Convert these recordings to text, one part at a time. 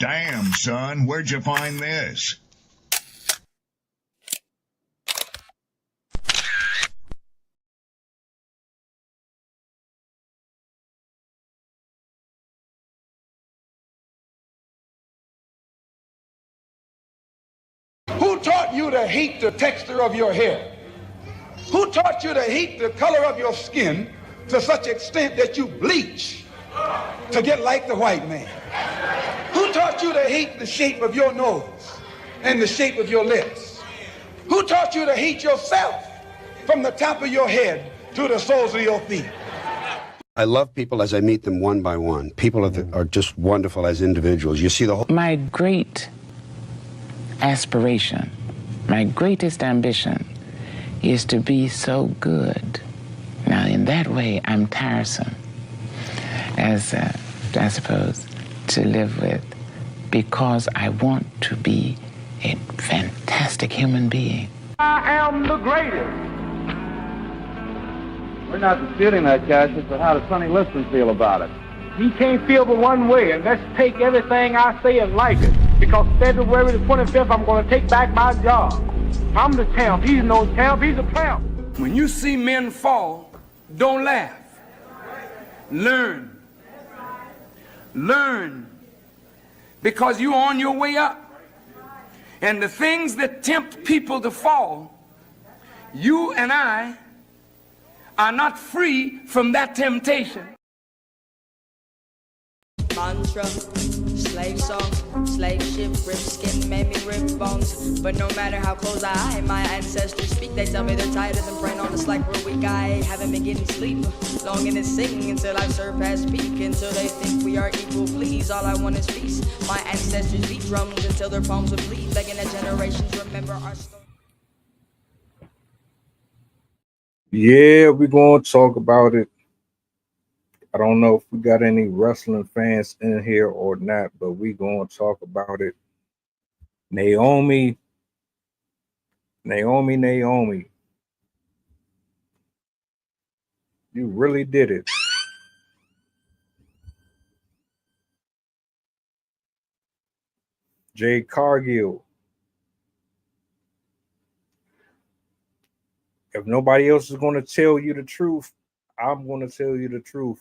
Damn, son, where'd you find this? Who taught you to hate the texture of your hair? Who taught you to hate the color of your skin to such extent that you bleach to get like the white man? Who taught you to hate the shape of your nose and the shape of your lips? Who taught you to hate yourself from the top of your head to the soles of your feet? I love people as I meet them one by one. People are just wonderful as individuals. You see the whole... My great aspiration, my greatest ambition is to be so good. Now, in that way, I'm tiresome, as I suppose, to live with, because I want to be a fantastic human being. I am the greatest. We're not disputing that, Cassius, but how does Sonny Liston feel about it? He can't feel but one way, and let's take everything I say and like it. Because February the 25th, I'm going to take back my job. I'm the champ. He's no champ. He's a tramp. When you see men fall, don't laugh. Learn. Learn. Because you're on your way up. And the things that tempt people to fall, you and I are not free from that temptation. Mantra, slave song, slave ship, rip skin, made me rip bones. But no matter how close I, my ancestors speak, they tell me they're tired of them praying on us like we're weak. I haven't been getting sleep, longing to sing until I've surpassed peak, until they think we are equal. Please, all I want is peace. My ancestors beat drums until their palms would bleed, begging that generations remember our story. Yeah, we're going to talk about it. I don't know if we got any wrestling fans in here or not, but we're going to talk about it. Naomi. You really did it. Jade Cargil. If nobody else is going to tell you the truth, I'm going to tell you the truth.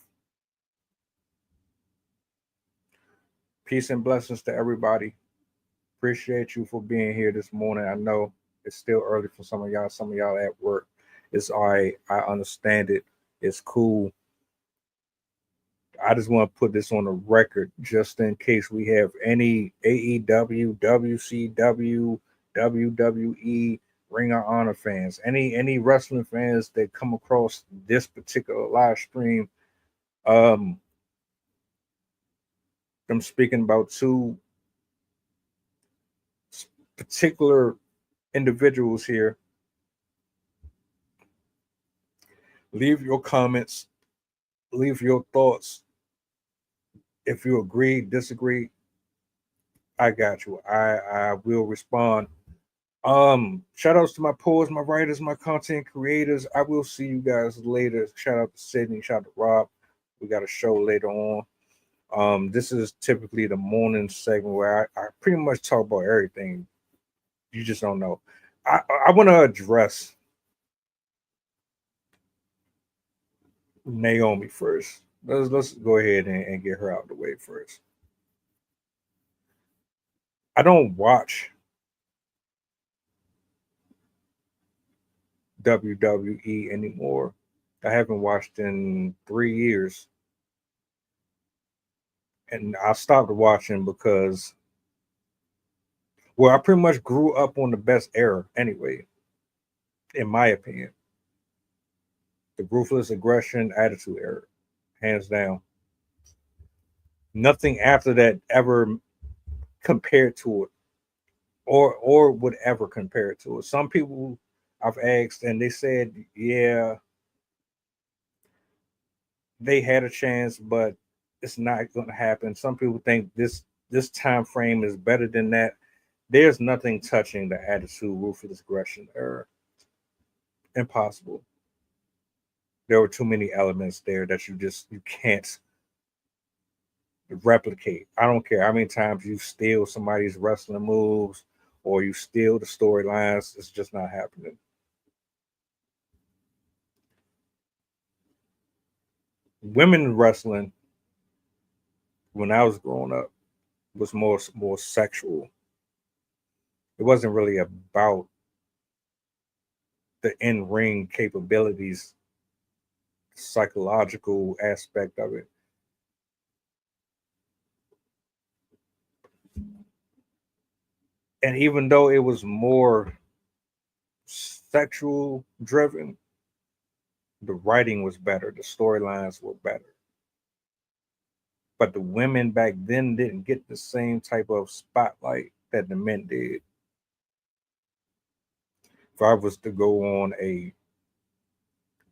Peace and blessings to everybody. Appreciate you for being here this morning. I know it's still early for some of y'all at work. It's all right. I understand it. It's cool. I just want to put this on the record just in case we have any AEW, WCW, WWE, Ring of Honor fans, any wrestling fans that come across this particular live stream. I'm speaking about two particular individuals here. Leave your comments, leave your thoughts. If you agree, disagree, I got you. I will respond. Shout outs to my poets, my writers, my content creators. I will see you guys later. Shout out to Sydney, shout out to Rob. We got a show later on. This is typically the morning segment where I pretty much talk about everything. You just don't know. I want to address Naomi first. Let's go ahead and get her out of the way first. I don't watch WWE anymore. I haven't watched in 3 years. And I stopped watching because, well, I pretty much grew up on the best era anyway, in my opinion. The ruthless aggression attitude era, hands down. Nothing after that ever compared to it, or would ever compare it to it. Some people I've asked and they said, yeah, they had a chance, but it's not going to happen. Some people think this time frame is better than that. There's nothing touching the attitude, ruthless aggression era. Impossible. There were too many elements there that you can't. replicate. I don't care how many times you steal somebody's wrestling moves or you steal the storylines. It's just not happening. Women wrestling, when I was growing up, was more sexual. It wasn't really about the in-ring capabilities, psychological aspect of it. And even though it was more sexual driven, the writing was better, the storylines were better. But the women back then didn't get the same type of spotlight that the men did. If I was to go on a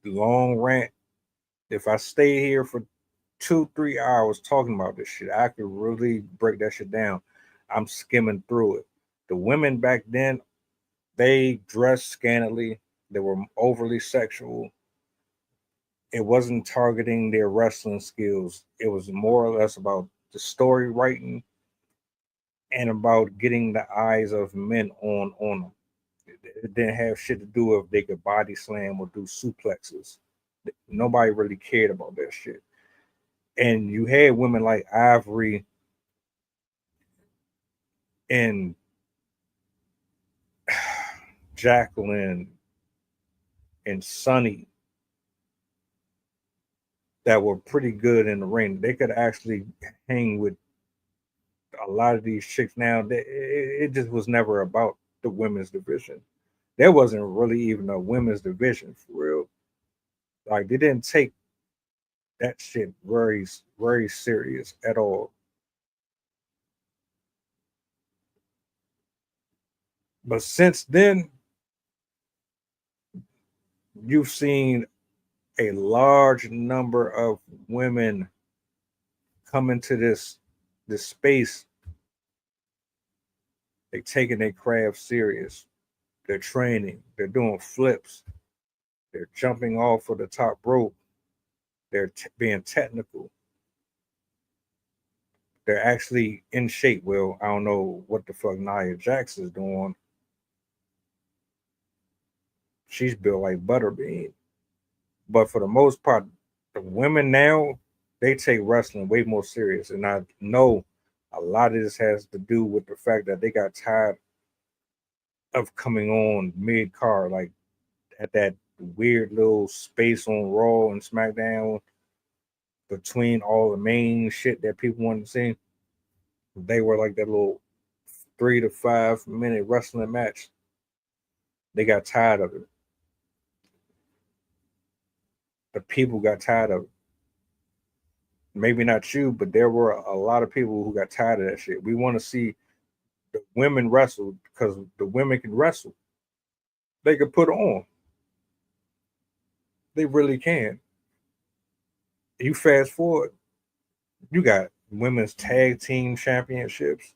long rant, if I stay here for 2-3 hours talking about this shit, I could really break that shit down. I'm skimming through it. The women back then, they dressed scantily. They were overly sexual. It wasn't targeting their wrestling skills. It was more or less about the story writing and about getting the eyes of men on them. It didn't have shit to do with if they could body slam or do suplexes. Nobody really cared about that shit. And you had women like Ivory and Jacqueline and Sunny that were pretty good in the ring. They could actually hang with a lot of these chicks now. It just was never about the women's division. There wasn't really even a women's division for real. Like they didn't take that shit very, very serious at all. But since then, you've seen a large number of women come into this space. They're taking their craft serious. They're training. They're doing flips. They're jumping off of the top rope. They're being technical. They're actually in shape. Well, I don't know what the fuck Nia Jax is doing. She's built like Butterbean. But for the most part, the women now, they take wrestling way more serious. And I know a lot of this has to do with the fact that they got tired of coming on mid-card, like at that weird little space on Raw and SmackDown between all the main shit that people wanted to see. They were like that little 3 to 5 minute wrestling match. They got tired of it. The people got tired of it. Maybe not you, but there were a lot of people who got tired of that shit. We want to see the women wrestle because the women can wrestle. They can put on. They really can. You fast forward, you got women's tag team championships.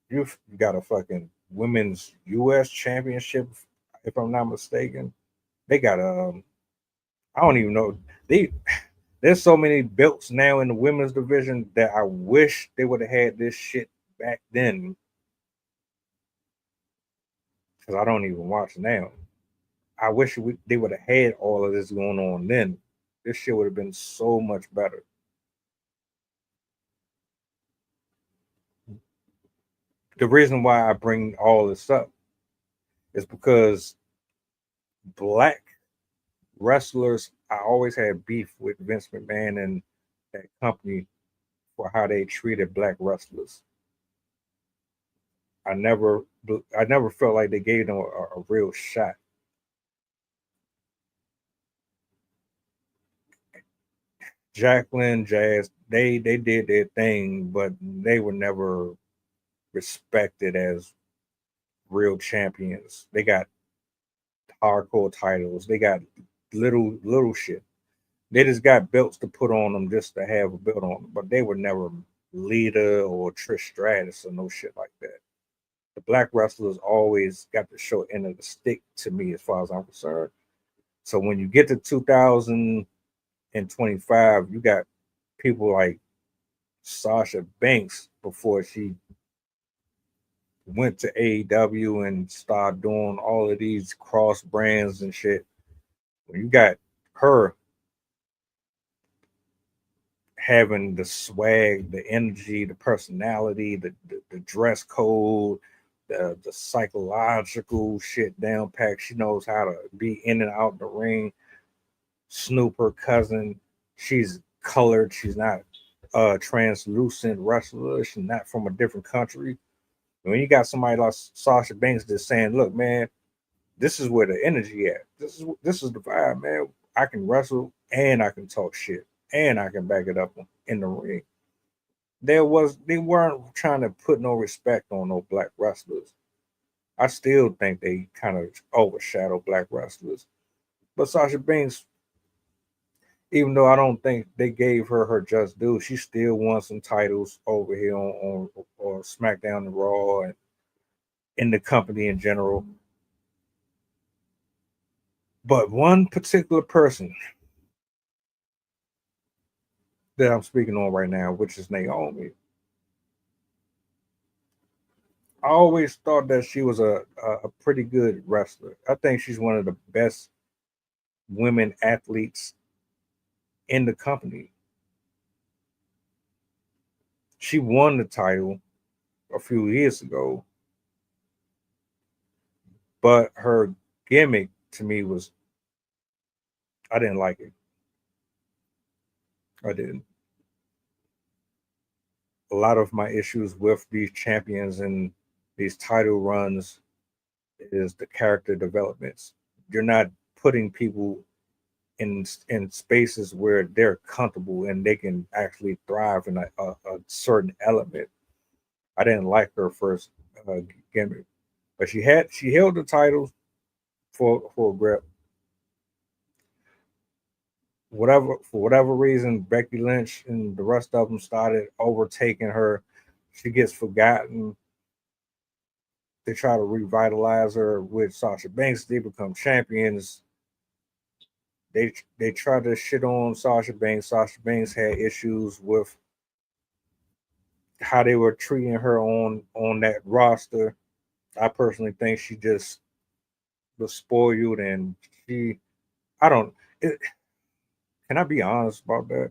You got a fucking women's U.S. championship, if I'm not mistaken. They got I don't even know. There's so many belts now in the women's division that I wish they would have had this shit back then. Because I don't even watch now. I wish they would have had all of this going on then. This shit would have been so much better. The reason why I bring all this up is because black wrestlers, I always had beef with Vince McMahon and that company for how they treated black wrestlers. I never felt like they gave them a real shot. Jacqueline, Jazz, they did their thing, but they were never respected as real champions. They got hardcore titles. They got little shit. They just got belts to put on them just to have a belt on them, but they were never Lita or Trish Stratus or no shit like that. The black wrestlers always got the short end of the stick to me, as far as I'm concerned. So when you get to 2025, you got people like Sasha Banks before she went to AEW and started doing all of these cross brands and shit. When you got her having the swag, the energy, the personality, the dress code, the psychological shit down pack. She knows how to be in and out the ring. Snoop, her cousin, she's colored. She's not a translucent wrestler. She's not from a different country. When you got somebody like Sasha Banks just saying, "Look, man, this is where the energy at. This is the vibe, man. I can wrestle and I can talk shit and I can back it up in the ring." They weren't trying to put no respect on no black wrestlers. I still think they kind of overshadow black wrestlers. But Sasha Banks, even though I don't think they gave her just due, she still won some titles over here on SmackDown and Raw and in the company in general. But one particular person that I'm speaking on right now, which is Naomi, I always thought that she was a pretty good wrestler. I think she's one of the best women athletes in the company. She won the title a few years ago, but her gimmick to me was, I didn't like it. I didn't. A lot of my issues with these champions and these title runs is the character developments. You're not putting people in spaces where they're comfortable and they can actually thrive in a certain element. I didn't like her first gimmick, but she held the titles for a grip. For whatever reason, Becky Lynch and the rest of them started overtaking her. She gets forgotten. They try to revitalize her with Sasha Banks. They become champions. They try to shit on Sasha Banks. Sasha Banks had issues with how they were treating her on that roster. I personally think she just was spoiled, and I don't. Can I be honest about that?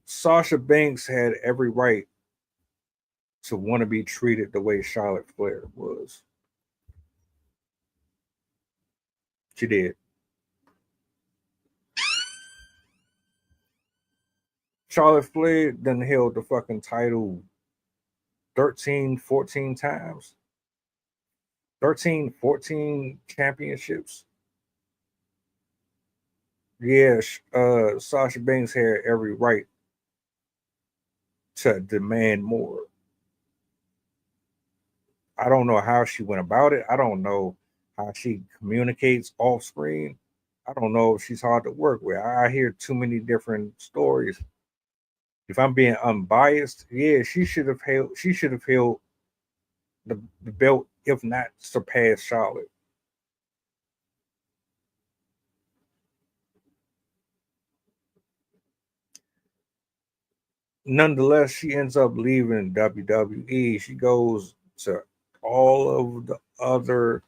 Sasha Banks had every right to want to be treated the way Charlotte Flair was. She did. Charlotte Flair then held the fucking title 13, 14 times. 13, 14 championships. Yeah, Sasha Banks had every right to demand more. I don't know how she went about it. I don't know how she communicates off screen. I don't know if she's hard to work with. I hear too many different stories. If I'm being unbiased, yeah, she should have held. She should have held the belt, if not surpassed Charlotte. Nonetheless, she ends up leaving WWE. She goes to all of the other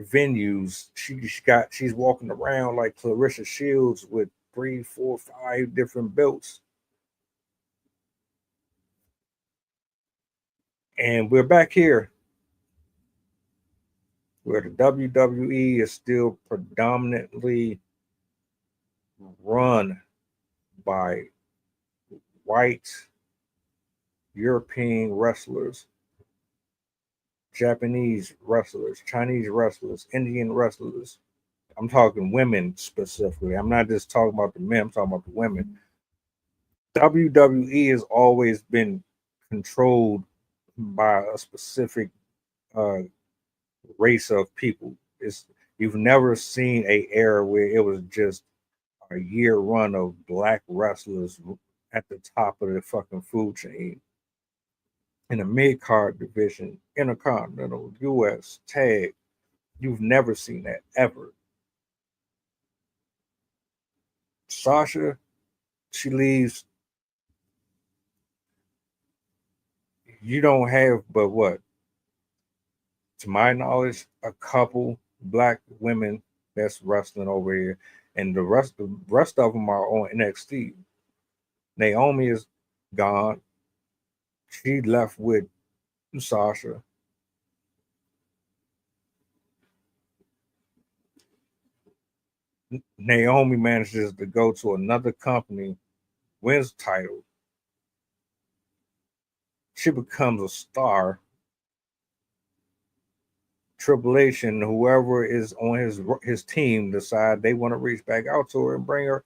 venues. She's walking around like Clarissa Shields with 3, 4, 5 different belts. And we're back here where the WWE is still predominantly run by white European wrestlers, Japanese wrestlers, Chinese wrestlers, Indian wrestlers. I'm talking women specifically. I'm not just talking about the men, I'm talking about the women. WWE has always been controlled by a specific race of people. You've never seen a era where it was just a year run of black wrestlers at the top of the fucking food chain. In the mid card division, Intercontinental, US, Tag, You've never seen that ever. Sasha, she leaves. You don't have but what, to my knowledge, a couple black women that's wrestling over here, and the rest of them are on NXT. Naomi is gone. She left with Sasha. Naomi manages to go to another company, wins the title. She becomes a star. Triple H and whoever is on his team decide they want to reach back out to her and bring her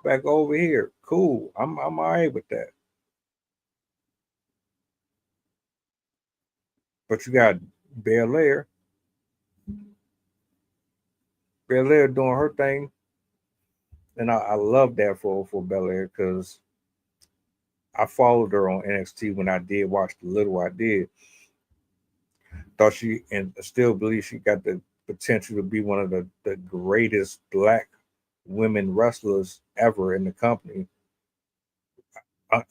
back over here. Cool. I'm all right with that. But you got Belair. Belair doing her thing. And I love that for Belair because I followed her on NXT when I did watch the little I did. Thought she, and still believe she got the potential to be one of the greatest black women wrestlers ever in the company.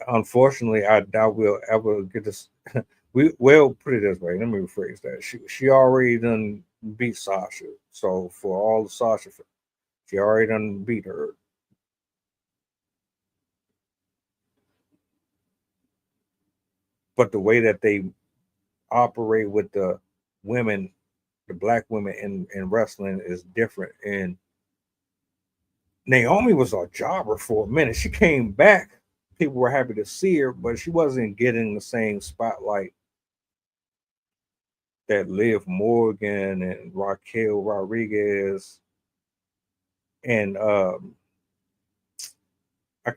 Unfortunately, I doubt we'll ever get this. We will put it this way. Let me rephrase that. She already done beat Sasha. So for all the Sasha, she already done beat her. But the way that they operate with the women, the black women in wrestling is different. And Naomi was a jobber for a minute. She came back. People were happy to see her, but she wasn't getting the same spotlight that Liv Morgan and Raquel Rodriguez and I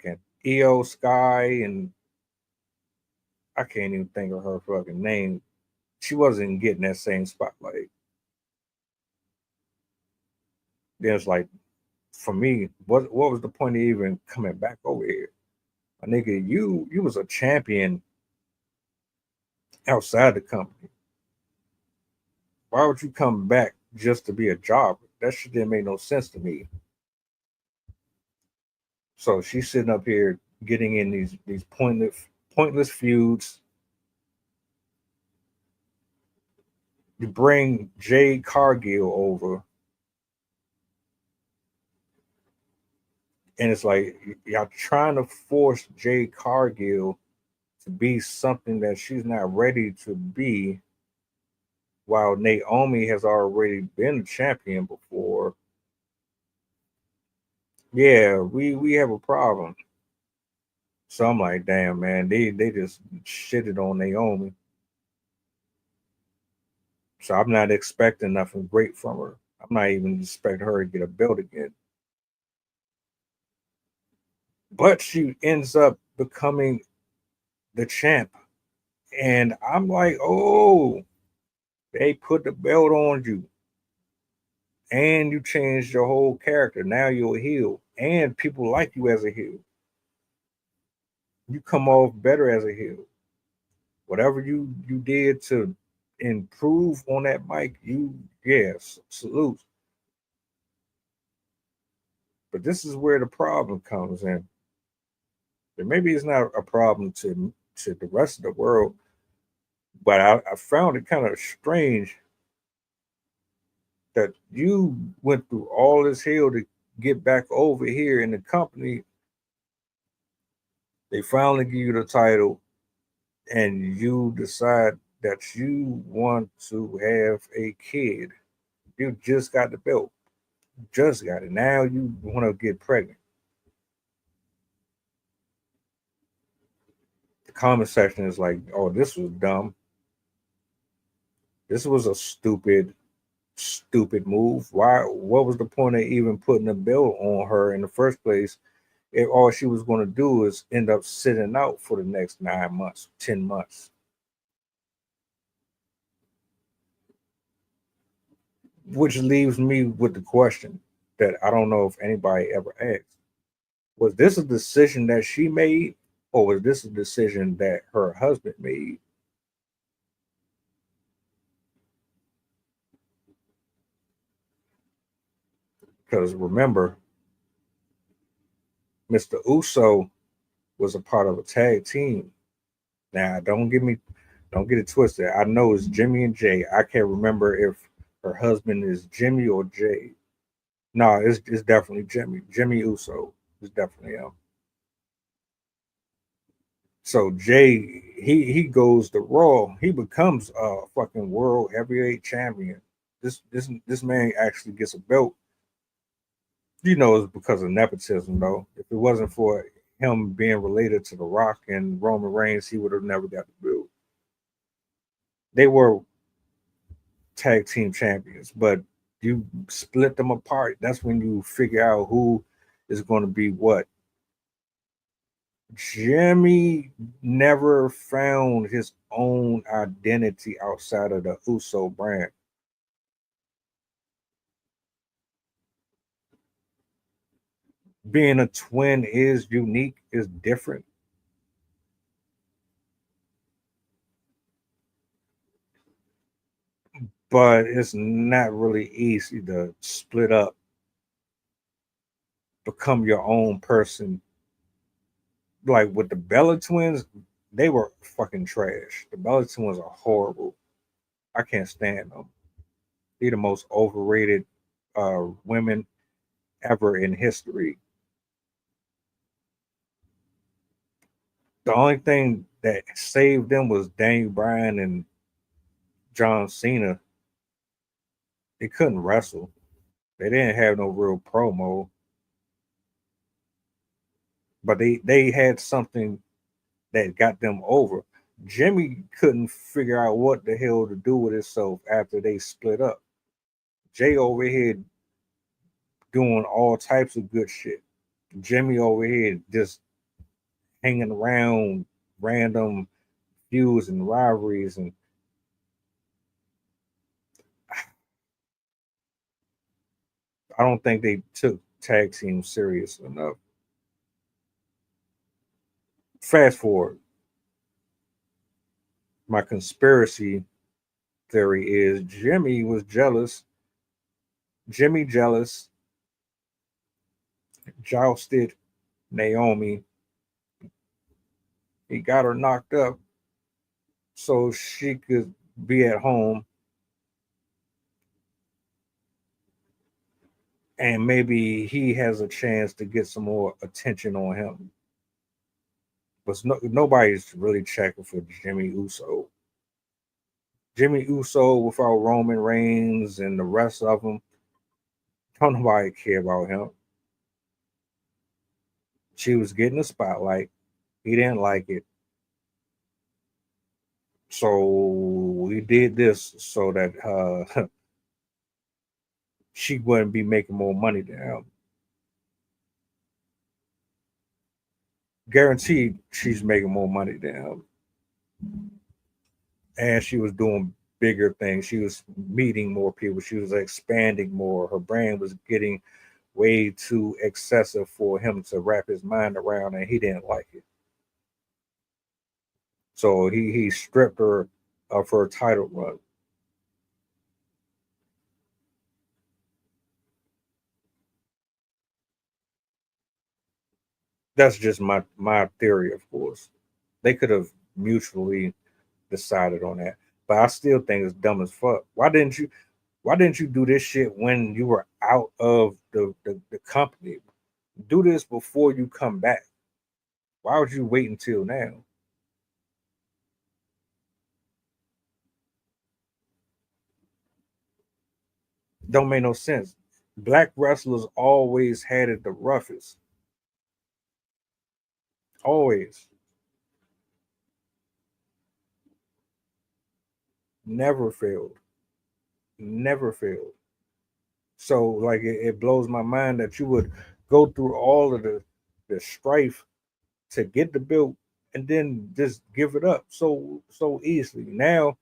can't Io Sky, and I can't even think of her fucking name. She wasn't getting that same spotlight. Then it's like, for me, what was the point of even coming back over here? A nigga, you was a champion outside the company. Why would you come back just to be a jobber? That shit didn't make no sense to me. So she's sitting up here getting in these pointless feuds. You bring Jade Cargil over, and it's like y'all trying to force Jade Cargil to be something that she's not ready to be, while Naomi has already been a champion before. Yeah, we have a problem. So I'm like, damn, man, they just shitted on Naomi. So I'm not expecting nothing great from her. I'm not even expecting her to get a belt again. But she ends up becoming the champ. And I'm like, oh, they put the belt on you. And you changed your whole character. Now you're a heel. And people like you as a heel. You come off better as a heel. Whatever you did to improve on that mic, yes, salute. But this is where the problem comes in. And maybe it's not a problem to the rest of the world, but I found it kind of strange that you went through all this hell to get back over here in the company. They finally give you the title, and you decide that you want to have a kid. You just got the belt. Just got it. Now you want to get pregnant. The comment section is like, oh, this was dumb. This was a stupid move. Why? What was the point of even putting a belt on her in the first place if all she was going to do is end up sitting out for the next 9 months, 10 months? Which leaves me with the question that I don't know if anybody ever asked. Was this a decision that she made, or was this a decision that her husband made? Because remember, Mr. Uso was a part of a tag team. Now, don't get it twisted. I know it's Jimmy and Jay. I can't remember if her husband is Jimmy or Jay. No, it's definitely Jimmy. Jimmy Uso is definitely him. So Jay, he goes to Raw. He becomes a fucking world heavyweight champion. This man actually gets a belt. You know, it's because of nepotism, though. If it wasn't for him being related to The Rock and Roman Reigns, he would have never got the belt. They were tag team champions, but you split them apart. That's when you figure out who is going to be what. Jimmy never found his own identity outside of the Uso brand. Being a twin is unique, is different. But it's not really easy to split up, become your own person. Like with the Bella twins, they were fucking trash. The Bella twins are horrible. I can't stand them. They're the most overrated women ever in history. The only thing that saved them was Daniel Bryan and John Cena. They couldn't wrestle. They didn't have no real promo. But they had something that got them over. Jimmy couldn't figure out what the hell to do with himself after they split up. Jay over here doing all types of good shit. Jimmy over here just hanging around random feuds and rivalries, and I don't think they took tag team serious enough. Fast forward. My conspiracy theory is Jimmy was jealous. Jimmy jealous, jousted Naomi. He got her knocked up so she could be at home and maybe he has a chance to get some more attention on him. But nobody's really checking for Jimmy Uso. Jimmy Uso without Roman Reigns and the rest of them, don't nobody care about him. She was getting the spotlight. He didn't like it. So we did this so that she wouldn't be making more money than him. Guaranteed she's making more money than him. And she was doing bigger things. She was meeting more people. She was expanding more. Her brand was getting way too excessive for him to wrap his mind around, and he didn't like it. So he stripped her of her title run. That's just my theory, of course. They could have mutually decided on that. But I still think it's dumb as fuck. Why didn't you do this shit when you were out of the company? Do this before you come back. Why would you wait until now? Don't make no sense. Black wrestlers always had it the roughest. Always. Never failed. Never failed. So like it blows my mind that you would go through all of the strife to get the belt and then just give it up so easily. Now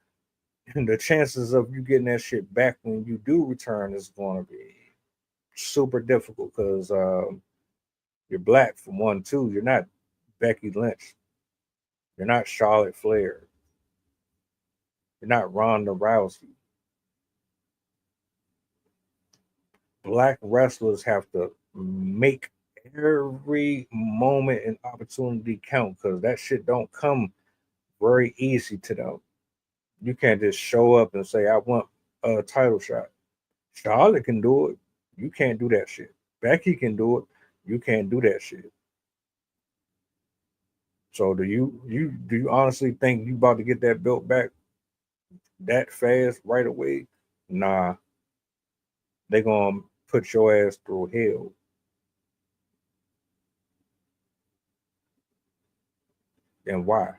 the chances of you getting that shit back when you do return is going to be super difficult because you're black for one. Two, you're not Becky Lynch. You're not Charlotte Flair. You're not Ronda Rousey. black wrestlers have to make every moment and opportunity count, because that shit don't come very easy to them. You can't just show up and say, I want a title shot. Charlotte can do it. You can't do that shit. Becky can do it. You can't do that shit. So do you honestly think you about to get that belt back that fast right away? Nah. They gonna put your ass through hell. And why?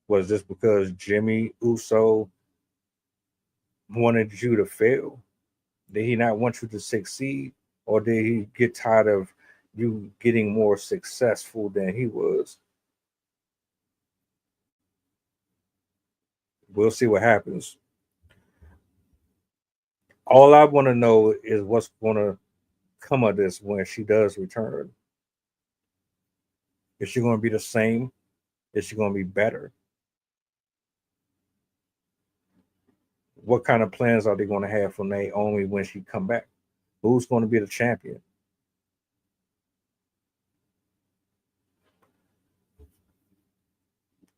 Was this because Jimmy Uso wanted you to fail? Did he not want you to succeed? Or did he get tired of you getting more successful than he was? We'll see what happens. All I want to know is what's going to come of this when she does return. Is she going to be the same? Is she going to be better? What kind of plans are they going to have for Naomi when she come back? Who's going to be the champion?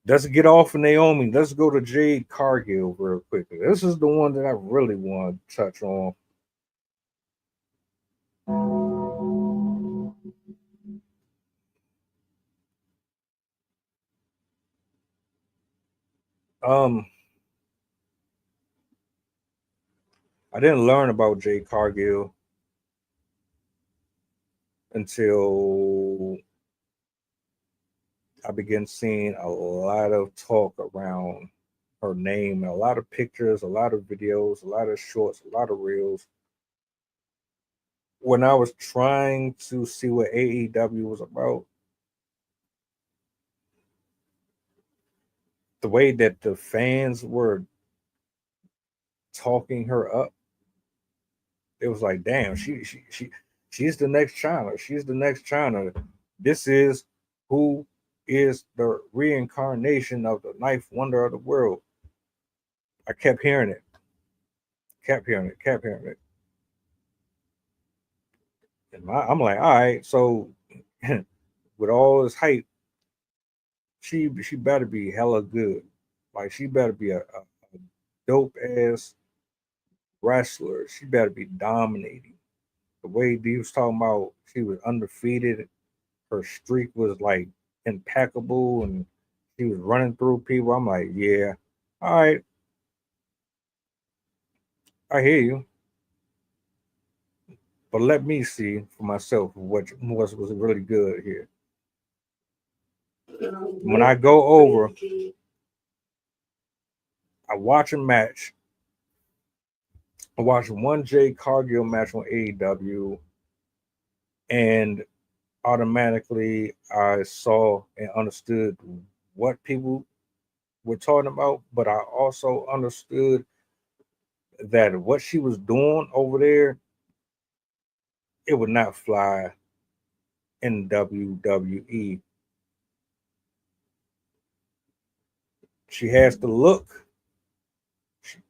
Let's get off of Naomi. Let's go to Jade Cargil real quickly. This is the one that I really want to touch on. I didn't learn about Jade Cargil until I began seeing a lot of talk around her name, a lot of pictures, a lot of videos, a lot of shorts, a lot of reels. When I was trying to see what AEW was about, the way that the fans were talking her up, it was like, damn, she's the next China. She's the next China. This is who is the reincarnation of the ninth wonder of the world. I kept hearing it. Kept hearing it. And I'm like, all right, so with all this hype, she better be hella good. Like, she better be a dope ass wrestler. She better be dominating. The way he was talking about she was undefeated, her streak was like impeccable, and she was running through people. I'm like, yeah, all right, I hear you. But let me see for myself what was really good here. When I go over, I watch a match. I watched one Jade Cargill match on AEW, and automatically I saw and understood what people were talking about, but I also understood that what she was doing over there, it would not fly in WWE. She has the look.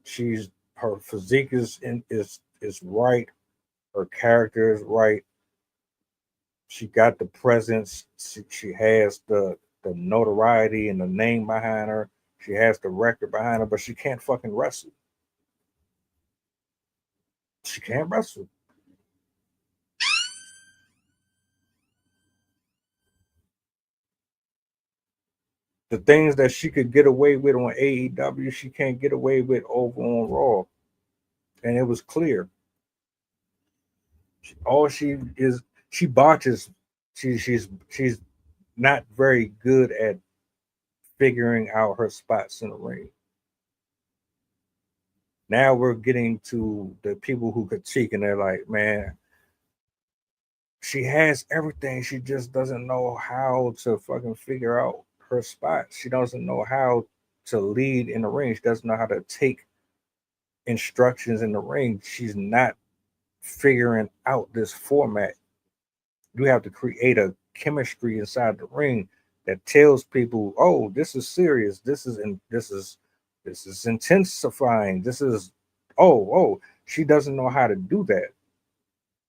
She's her physique is right. Her character is right. She got the presence. She has the notoriety and the name behind her. She has the record behind her, but she can't fucking wrestle. She can't wrestle. The things that she could get away with on AEW, she can't get away with over on Raw. And it was clear. She botches. She's not very good at figuring out her spots in the ring. Now we're getting to the people who critique, and they're like, man, she has everything. She just doesn't know how to fucking figure out her spots. She doesn't know how to lead in the ring. She doesn't know how to take instructions in the ring. She's not figuring out this format. You have to create a chemistry inside the ring that tells people, oh, this is serious. This is intensifying. This is, oh, She doesn't know how to do that.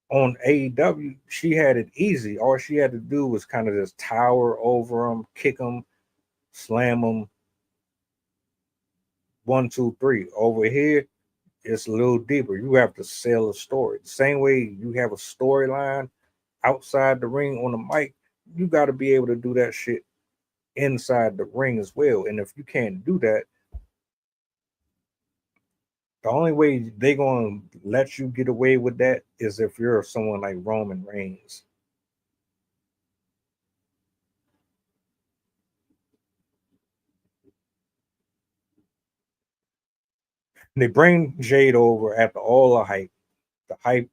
On AEW, she had it easy. All she had to do was kind of just tower over them, kick them, slam them. 1, 2, 3. Over here, it's a little deeper. You have to sell a story. The same way you have a storyline outside the ring on the mic, you got to be able to do that shit inside the ring as well. And if you can't do that, the only way they're going to let you get away with that is if you're someone like Roman Reigns. They bring Jade over after all the hype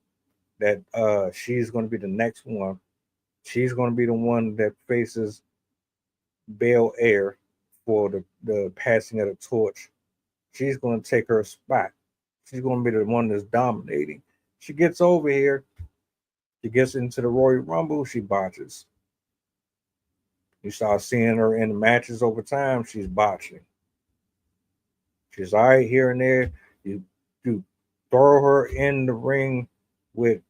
that she's going to be the next one. She's going to be the one that faces Bel Air for the passing of the torch. She's going to take her spot. She's going to be the one that's dominating. She gets over here. She gets into the Royal Rumble. She botches. You start seeing her in the matches over time. She's botching. She's all right here and there. You throw her in the ring with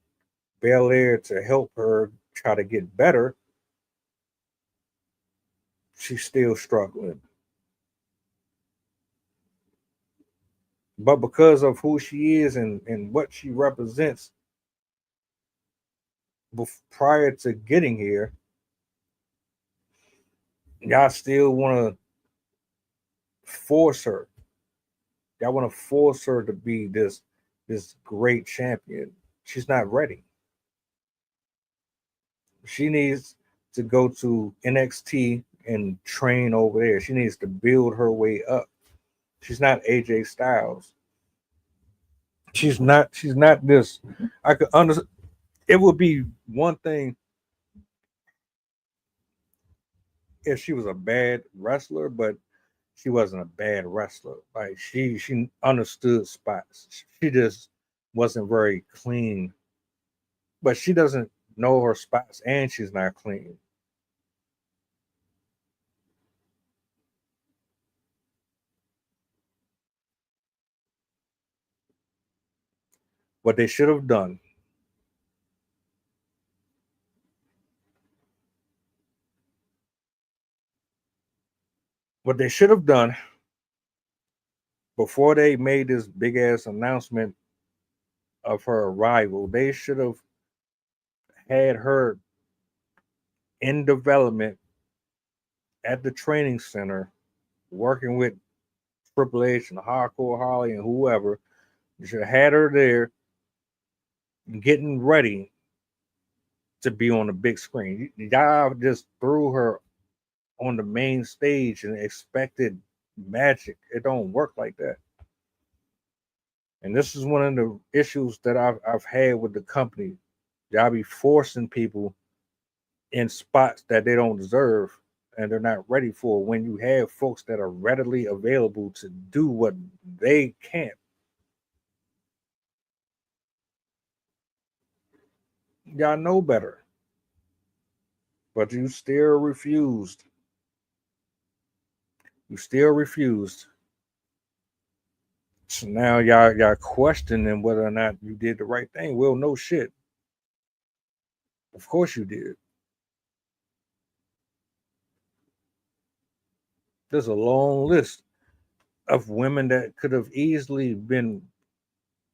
Bel Air to help her try to get better. She's still struggling. But because of who she is and what she represents prior to getting here, y'all still want to force her. Y'all want to force her to be this great champion. She's not ready. She needs to go to NXT and train over there. She needs to build her way up. She's not AJ Styles. She's not this. I could understand. It would be one thing if she was a bad wrestler, but she wasn't a bad wrestler. Like she understood spots. She just wasn't very clean. But she doesn't know her spots and she's not clean. What they should have done before they made this big ass announcement of her arrival, they should have had her in development at the training center, working with Triple H and Hardcore Holly and whoever. You should have had her there getting ready to be on the big screen. Y'all just threw her on the main stage and expected magic. It don't work like that. And this is one of the issues that I've had with the company. Y'all be forcing people in spots that they don't deserve and they're not ready for when you have folks that are readily available to do what they can't. Y'all know better. But you still refused. You still refused. So now y'all questioning whether or not you did the right thing. Well, no shit. Of course you did. There's a long list of women that could have easily been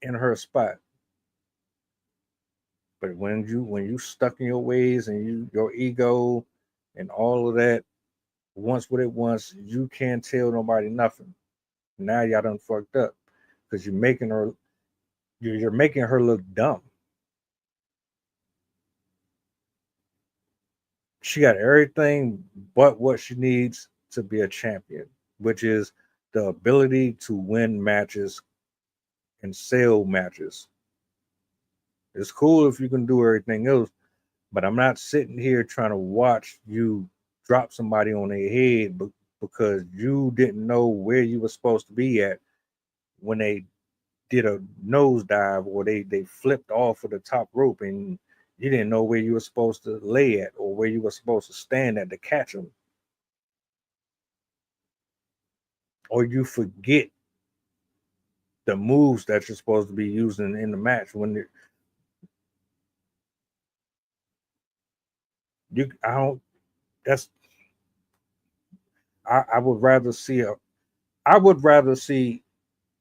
in her spot. But when you stuck in your ways and your ego and all of that wants what it wants, you can't tell nobody nothing. Now y'all done fucked up because you're making her look dumb. She got everything but what she needs to be a champion, which is the ability to win matches and sell matches. It's cool if you can do everything else, but I'm not sitting here trying to watch you drop somebody on their head because you didn't know where you were supposed to be at when they did a nosedive or they flipped off of the top rope and you didn't know where you were supposed to lay at or where you were supposed to stand at to catch them. Or you forget the moves that you're supposed to be using in the match. When I don't. That's I would rather see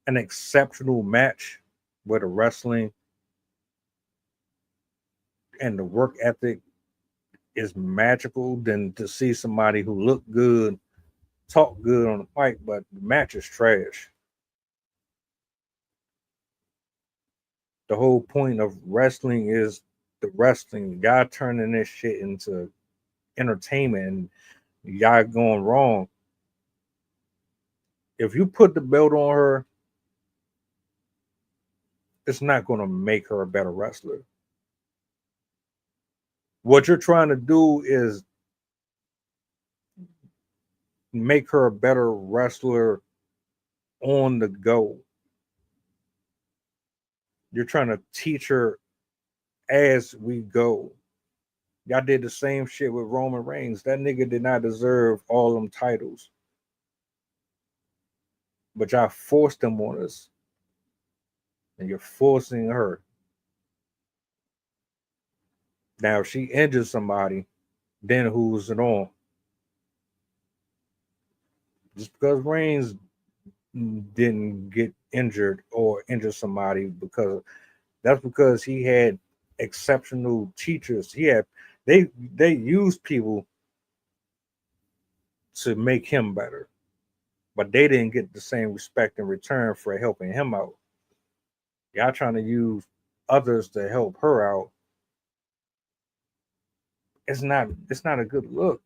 an exceptional match where the wrestling and the work ethic is magical than to see somebody who look good, talk good on the mic, but the match is trash. The whole point of wrestling is the wrestling. Y'all turning this shit into entertainment and y'all going wrong. If you put the belt on her, it's not going to make her a better wrestler. What you're trying to do is make her a better wrestler on the go. You're trying to teach her as we go. Y'all did the same shit with Roman Reigns. That nigga did not deserve all them titles. But y'all forced them on us. And you're forcing her. Now, if she injures somebody, then who's it on? Just because Reigns didn't get injured or injure somebody, because he had exceptional teachers. They used people to make him better, but they didn't get the same respect in return for helping him out. Y'all trying to use others to help her out. It's not a good look.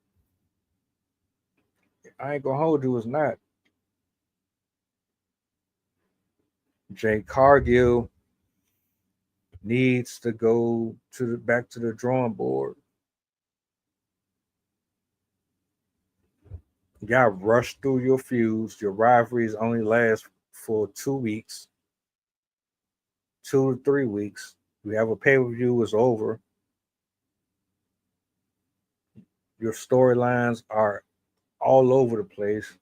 I ain't gonna hold you, it's not. Jade Cargil needs to go back to the drawing board. Y'all rush through your feuds. Your rivalries only last for 2 weeks, 2 to 3 weeks. You have a pay-per-view, it's over. Your storylines are all over the place.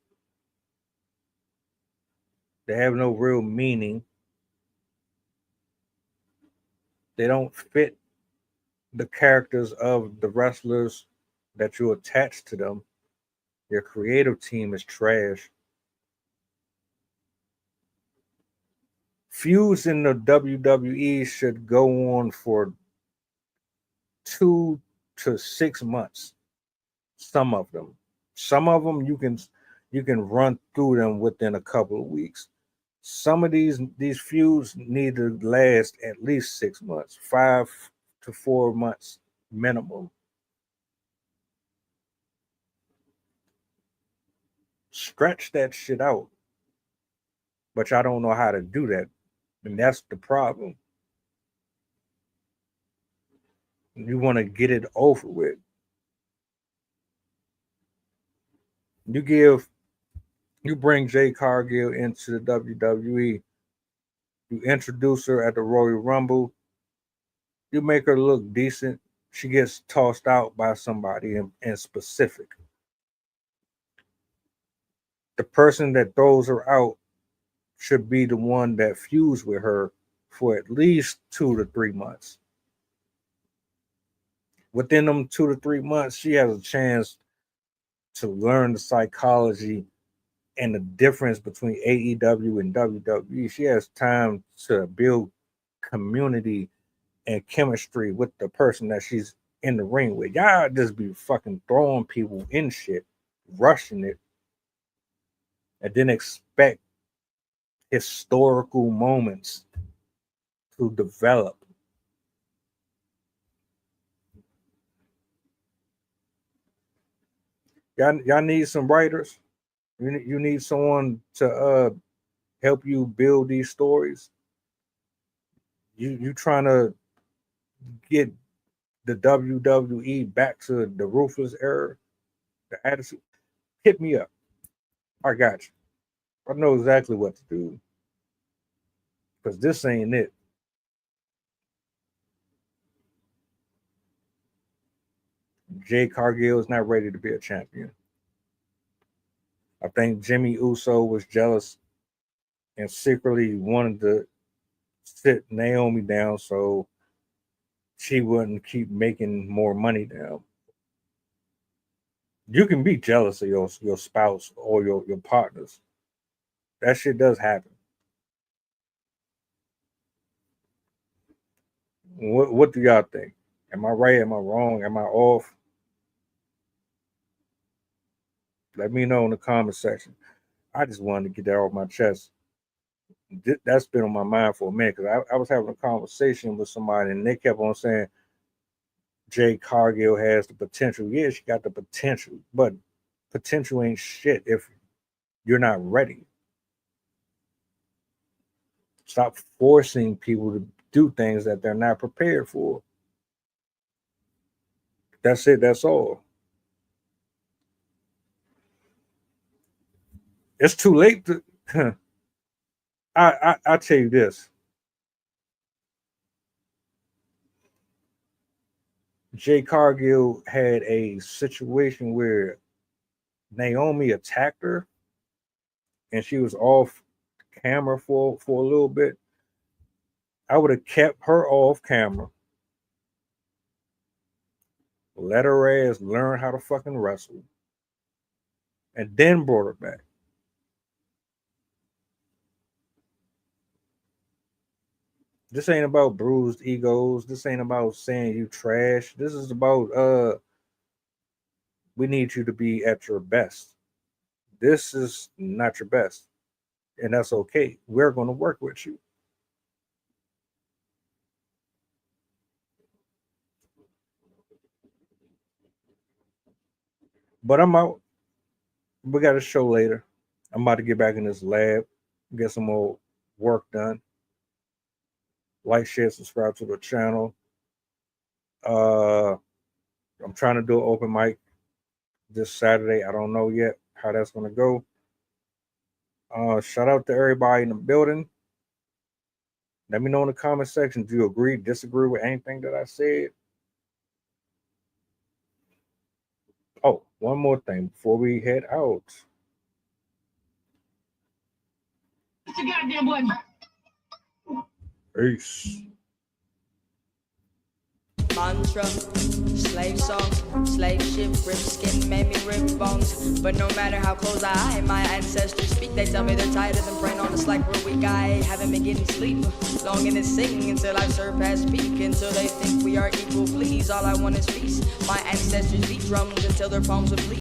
They have no real meaning. They don't fit the characters of the wrestlers that you attach to them. Your creative team is trash. Feuds in the WWE should go on for 2 to 6 months. Some of them you can run through them within a couple of weeks. Some of these feuds need to last at least 6 months, 5 to 4 months minimum. Stretch that shit out. But y'all don't know how to do that. And that's the problem. You want to get it over with. You bring Jade Cargill into the WWE. You introduce her at the Royal Rumble. You make her look decent. She gets tossed out by somebody in specific. The person that throws her out should be the one that feuds with her for at least 2 to 3 months. Within them 2 to 3 months, she has a chance to learn the psychology and the difference between AEW and WWE. She has time to build community and chemistry with the person that she's in the ring with. Y'all just be fucking throwing people in shit, rushing it, and then expect historical moments to develop. Y'all need some writers. You need someone to help you build these stories. You trying to get the WWE back to the Ruthless era, the attitude. Hit me up. I got you. I know exactly what to do. Because this ain't it. Jade Cargill is not ready to be a champion. I think Jimmy Uso was jealous and secretly wanted to sit Naomi down so she wouldn't keep making more money down. You can be jealous of your spouse or your partners. That shit does happen. What do y'all think? Am I right? Am I wrong? Am I off? Let me know in the comment section. I just wanted to get that off my chest. That's been on my mind for a minute because I was having a conversation with somebody and they kept on saying Jade Cargil has the potential. Yeah, she got the potential, but potential ain't shit if you're not ready. Stop forcing people to do things that they're not prepared for. That's it. That's all. It's too late to. I tell you this. Jade Cargil had a situation where Naomi attacked her, and she was off camera for a little bit. I would have kept her off camera, let her ass learn how to fucking wrestle, and then brought her back. This ain't about bruised egos. This ain't about saying you trash. This is about we need you to be at your best. This is not your best, and that's okay. We're going to work with you. But I'm out. We got a show later. I'm about to get back in this lab, get some more work done. Like, share, subscribe to the channel. I'm trying to do an open mic this Saturday. I don't know yet how that's going to go. Shout out to everybody in the building. Let me know in the comment section. Do you agree, disagree with anything that I said? Oh, one more thing before we head out. What's your goddamn button? Peace. Mantra, slave song, slave ship, rip skin, made me rip bones. But no matter how close my ancestors speak, they tell me they're tired of them praying on us like we're weak. I haven't been getting sleep, longing to sing until I surpass peak, until they think we are equal. Please, all I want is peace. My ancestors beat drums until their palms would bleed.